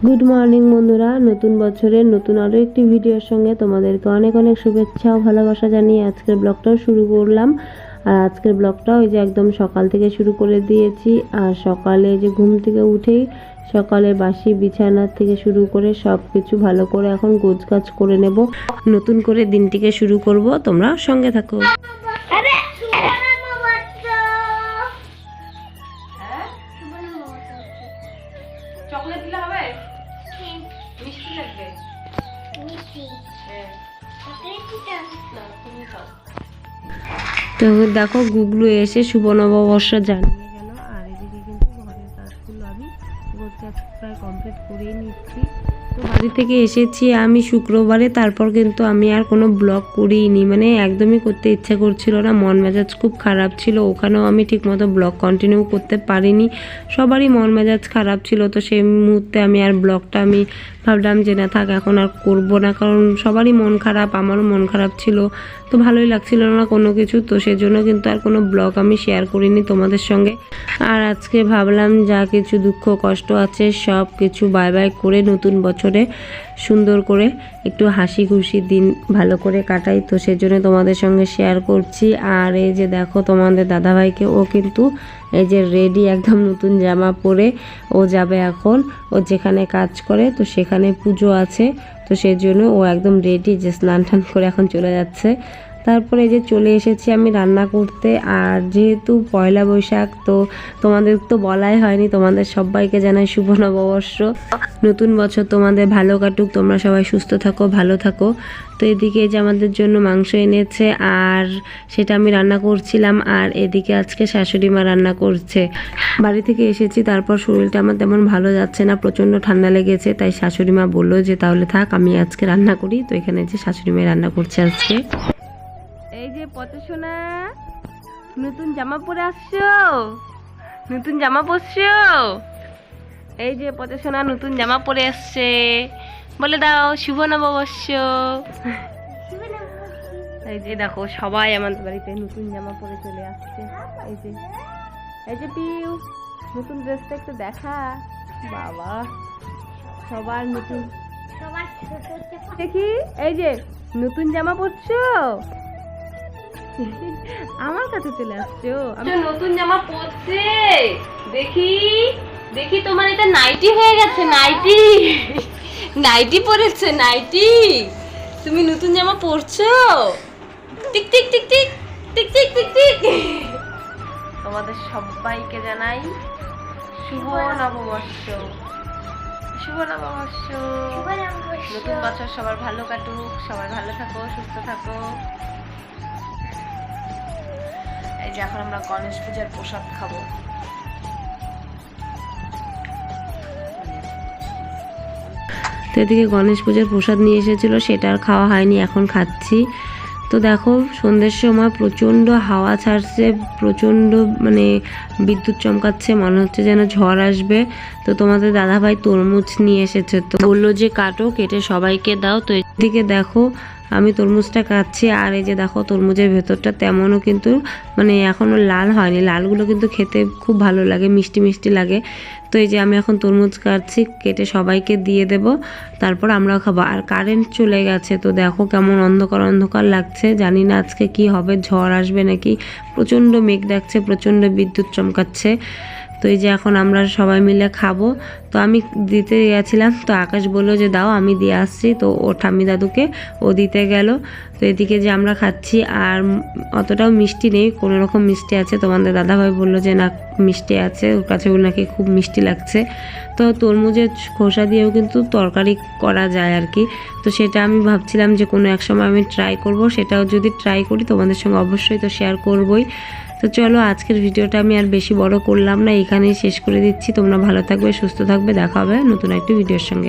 Good morning বন্ধুরা, নতুন বছরের নতুন আরও একটি ভিডিওর সঙ্গে তোমাদেরকে অনেক অনেক শুভেচ্ছা ও ভালোবাসা জানিয়ে আজকের ব্লগটাও শুরু করলাম। আর আজকের ব্লগটা ওই যে একদম সকাল থেকে শুরু করে দিয়েছি। আর সকালে যে ঘুম থেকে উঠেই সকালে বাসি বিছানা থেকে শুরু করে সব কিছু ভালো করে এখন গোছগাছ করে নেব, নতুন করে দিনটিকে শুরু করব। তোমরা সঙ্গে থাকো। চকলেট দিলে হবে? মিষ্টি লাগবে? তো দেখো গুগলু এসে শুভ নববর্ষ জানিয়ে গেল। আর এদিকে কিন্তু ঘরের কাজগুলো আমি প্রায় কমপ্লিট করেই নিচ্ছি। তো বাড়ি থেকে এসেছি আমি শুক্রবারে, তারপর কিন্তু আমি আর কোনো ব্লগ করিনি, মানে একদমই করতে ইচ্ছা করছিল না, মন মেজাজ খুব খারাপ ছিল। ওখানেও আমি ঠিকমতো ব্লগ কন্টিনিউ করতে পারিনি, সবারই মন মেজাজ খারাপ ছিল। তো সেই মুহূর্তে আমি আর ব্লগটা আমি ভাবলাম যে না থাক, এখন আর করবো না, কারণ সবারই মন খারাপ, আমারও মন খারাপ ছিল। তো ভালোই লাগছিল না কোনো কিছু, তো সেজন্য কিন্তু আর কোনো ব্লগ আমি শেয়ার করিনি তোমাদের সঙ্গে। আর আজকে ভাবলাম যা কিছু দুঃখ কষ্ট আছে সব কিছু বাই বাই করে নতুন বছরে সুন্দর করে একটু হাসি খুশি দিন ভালো করে কাটাই। তো সেজন্য তোমাদের সঙ্গে শেয়ার করছি। আর এই যে দেখো তোমাদের দাদাভাইকে, ও কিন্তু এই যে রেডি একদম নতুন জামা পরে ও যাবে এখন ও যেখানে কাজ করে, তো সেখানে পুজো আছে। তো সেই জন্য ও একদম রেডি, যে স্নান টান করে এখন চলে যাচ্ছে। তারপরে এই যে চলে এসেছি আমি রান্না করতে। আর যেহেতু পয়লা বৈশাখ, তো তোমাদের তো বলাই হয়নি, তোমাদের সবাইকে জানাই শুভ নববর্ষ, নতুন বছর তোমাদের ভালো কাটুক, তোমরা সবাই সুস্থ থাকো, ভালো থাকো। তো এদিকে যে আমাদের জন্য মাংস এনেছে আর সেটা আমি রান্না করছিলাম। আর এদিকে আজকে শাশুড়ি মা রান্না করছে। বাড়ি থেকে এসেছি, তারপর শরীরটা আমার তেমন ভালো যাচ্ছে না, প্রচণ্ড ঠান্ডা লেগেছে। তাই শাশুড়ি মা বললো যে তাহলে থাক, আমি আজকে রান্না করি। তো এখানে যে শাশুড়ি মা রান্না করছে আজকে। এই যে পচা নতুন জামা পরে আসছো, নতুন জামা পরছো। এই যে পচা নতুন জামা পরে আসছে, বলে দাও শুভ নববর্ষ। এই যে দেখো সবাই আমাদের বাড়িতে নতুন জামা পরে চলে আসছে। এই যে পিউ, নতুন ড্রেসটা একটু দেখা। বাবা সবার নতুন, দেখি এই যে নতুন জামা পরছো, আমার কাছে চলে আসছো। আমি নতুন জামা পরছে, দেখি দেখি তোমার এটা নাইটি হয়ে গেছে, নাইটি নাইটি পরেছে, নাইটি। তুমি নতুন জামা পরছো, টিক টিক টিক টিক টিক টিক টিক টিক। তোমাদের সবাইকে জানাই শুভ নববর্ষ, শুভ নববর্ষ, নতুন বছর সবার ভালো কাটুক, সবাই ভালো থাকো, সুস্থ থাকো। এই যে এখন আমরা গণেশ পূজার প্রসাদ খাবো। তো এদিকে গণেশ পূজার প্রসাদ নিয়ে এসেছিলো, সেটা আর খাওয়া হয়নি, এখন খাচ্ছি। তো দেখো সন্ধ্যের সময় প্রচণ্ড হাওয়া ছাড়ছে, প্রচণ্ড মানে বিদ্যুৎ চমকাচ্ছে, মনে হচ্ছে যেন ঝড় আসবে। তো তোমাদের দাদাভাই তরমুজ নিয়ে এসেছে, তো বললো যে কাটো, কেটে সবাইকে দাও। তো এদিকে দেখো আমি তরমুজটা কাটছি। আর এই যে দেখো তরমুজের ভেতরটা তেমনও কিন্তু মানে এখনও লাল হয়নি, লালগুলো কিন্তু খেতে খুব ভালো লাগে, মিষ্টি মিষ্টি লাগে। তো এই যে আমি এখন তরমুজ কাটছি, কেটে সবাইকে দিয়ে দেব, তারপর আমরাও খাবো। আর কারেন্ট চলে গেছে, তো দেখো কেমন অন্ধকার অন্ধকার লাগছে, জানি না আজকে কি হবে, ঝড় আসবে নাকি। প্রচণ্ড মেঘ ডাকছে, প্রচণ্ড বিদ্যুৎ চমকাচ্ছে। তো এই যে এখন আমরা সবাই মিলে খাবো। তো আমি দিতে গেছিলাম, তো আকাশ বললো যে দাও আমি দিয়ে আসছি। তো ও ঠাম্মি দাদুকে ও দিতে গেল। তো এদিকে যে আমরা খাচ্ছি, আর অতটাও মিষ্টি নেই, কোনো রকম মিষ্টি আছে। তোমাদের দাদাভাই বললো যে না মিষ্টি আছে, ওর কাছে নাকি খুব মিষ্টি লাগছে। তো তরমুজের খোসা দিয়েও কিন্তু তরকারি করা যায় আর কি। তো সেটা আমি ভাবছিলাম যে কোনো এক সময় আমি ট্রাই করব, সেটাও যদি ট্রাই করি তোমাদের সঙ্গে অবশ্যই তো শেয়ার করবই। তো চলো আজকের ভিডিওটা আমি আর বেশি বড় করলাম না, এখানেই শেষ করে দিচ্ছি। তোমরা ভালো থাকবে, সুস্থ থাকবে, দেখা হবে নতুন একটি ভিডিওর সঙ্গে।